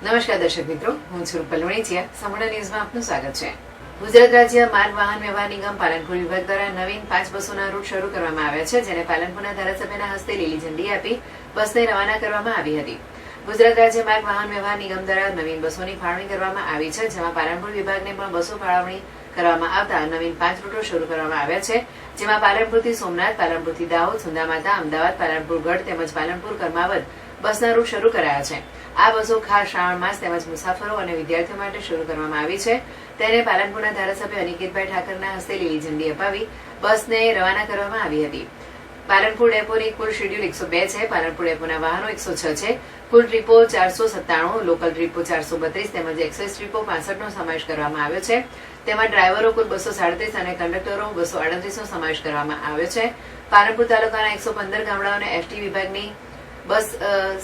નમસ્કાર દર્શક મિત્રો, હું છું રૂપલ વણિચિયા. સંપૂર્ણ ન્યૂઝમાં આપનું સ્વાગત છે. ગુજરાત રાજ્ય માર્ગ વાહન વ્યવહાર નિગમ પાલનપુર વિભાગ દ્વારા નવીન 5 બસોના રૂટ શરૂ કરવામાં આવ્યા છે, જેને પાલનપુરના ધારાસભ્યના હસ્તે લીલી ઝંડી આપી બસને રવાના કરવામાં આવી હતી. ગુજરાત રાજ્ય માર્ગ વાહન વ્યવહાર નિગમ દ્વારા નવીન બસોની ફાળવણી કરવામાં આવી છે, જેમાં પાલનપુર વિભાગને પણ બસો ફાળવણી કરવામાં આવતા નવીન 5 રૂટો શરૂ કરવામાં આવ્યા છે, જેમાં પાલનપુરથી સોમનાથ, પાલનપુરથી દાહોદ, સુંદામાતા, અમદાવાદ, પાલનપુર ગઢ તેમજ પાલનપુર કર્માવત બસના રૂટ શરૂ કરાયા છે. આ બસો ખાસ શ્રાવણ માસ તેમજ મુસાફરો અને વિદ્યાર્થીઓ માટે શરૂ કરવામાં આવી છે. તેને પાલનપુરના ધારાસભ્ય અનિકેતભાઈ ઠાકરના હસ્તે લીલી ઝંડી અપાવી બસને રવાના કરવામાં આવી હતી. પાલનપુર ડેપોની કુલ શેડ્યુલ 102 છે. પાલનપુર ડેપોના વાહનો 106 છે. કુલ ટ્રીપો 497, લોકલ ટ્રીપો 432 તેમજ એક્સપ્રેસ ટ્રીપો 65નો સમાવેશ કરવામાં આવ્યો છે. તેમાં ડ્રાઈવરો કુલ 237 અને કંડક્ટરો 238નો સમાવેશ કરવામાં આવ્યો છે. પાલનપુર તાલુકાના 115 ગામડાઓને એસટી વિભાગની બસ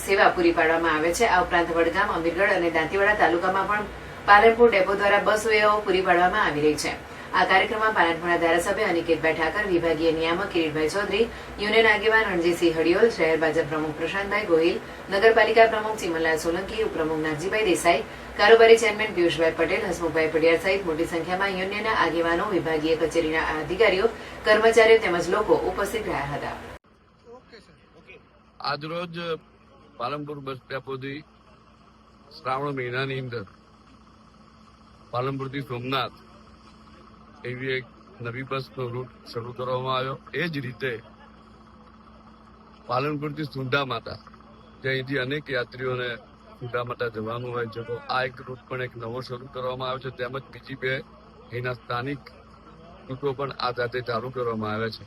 સેવા પૂરી પાડવામાં આવે છે. આ ઉપરાંત વડગામ, અમીરગઢ અને દાંતીવાડા તાલુકામાં પણ પાલનપુર ડેપો દ્વારા બસ સેવાઓ પૂરી પાડવામાં આવી રહી છે. આ કાર્યક્રમમાં પાલનપુરના ધારાસભ્ય અનિકેતભાઈ ઠાકર, વિભાગીય નિયામક કિરીટભાઈ ચૌધરી, યુનિયન આગેવાન રણજીતસિંહ હડિયોલ, શહેર ભાજપ પ્રમુખ પ્રશાંતભાઈ ગોહિલ, નગરપાલિકા પ્રમુખ ચિમનલાલ સોલંકી, ઉપપ્રમુખ નાગજીભાઈ દેસાઈ, કારોબારી ચેરમેન પિયુષભાઈ પટેલ, હસમુખભાઈ પડિયાર સહિત મોટી સંખ્યામાં યુનિયનના આગેવાનો, વિભાગીય કચેરીના અધિકારીઓ, કર્મચારીઓ તેમજ લોકો ઉપસ્થિત રહ્યા હતા. આજરોજ પાલનપુર બસ ડેપોથી શ્રાવણ મહિનાની અંદર પાલનપુરથી સોમનાથ એવી એક નવી બસનો રૂટ શરૂ કરવામાં આવ્યો. એ જ રીતે પાલનપુરથી સુંધામાતા, જ્યાંથી અનેક યાત્રીઓને સુંધામાતા જવાનું હોય છે, તો આ એક રૂટ પણ એક નવો શરૂ કરવામાં આવ્યો છે. તેમજ બીજી બે અહીંના સ્થાનિક રૂટો પણ આ સાથે ચાલુ કરવામાં આવ્યા છે.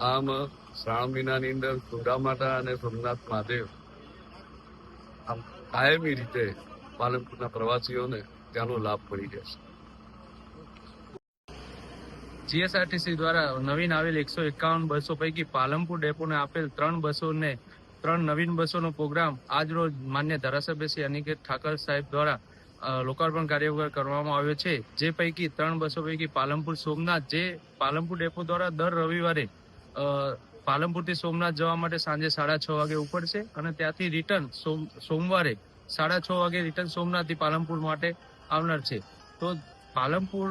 આમ શ્રાવણ મહિનાની અંદર સુંધામાતા અને સોમનાથ મહાદેવ આમ કાયમી રીતે પાલનપુરના પ્રવાસીઓને ત્યાંનો લાભ મળી જશે. જીએસઆરટીસી દ્વારા નવીન આવેલ 151 બસો પૈકી પાલનપુર ડેપોને આપેલ 3 નવીન બસોનો પ્રોગ્રામ આજરોજ માન્ય ધારાસભ્ય શ્રી અનિકેત ઠાકર સાહેબ દ્વારા લોકાર્પણ કાર્ય કરવામાં આવ્યો છે. જે પૈકી 3 બસો પૈકી પાલનપુર સોમનાથ, જે પાલનપુર ડેપો દ્વારા દર રવિવારે પાલનપુરથી સોમનાથ જવા માટે સાંજે 6:30 વાગે ઉપડશે અને ત્યાંથી રિટર્ન સોમવારે 6:30 વાગે રિટર્ન સોમનાથથી પાલનપુર માટે આવનાર છે. તો પાલનપુર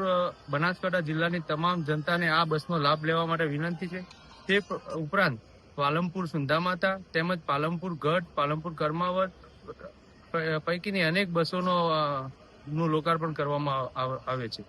બનાસકાંઠા જિલ્લાની તમામ જનતાને આ બસનો લાભ લેવા માટે વિનંતી છે. તે ઉપરાંત પાલનપુર સુંધામાતા તેમજ પાલનપુર ગઢ, પાલનપુર કર્માવત પૈકીની અનેક બસોનું લોકાર્પણ કરવામાં આવે છે.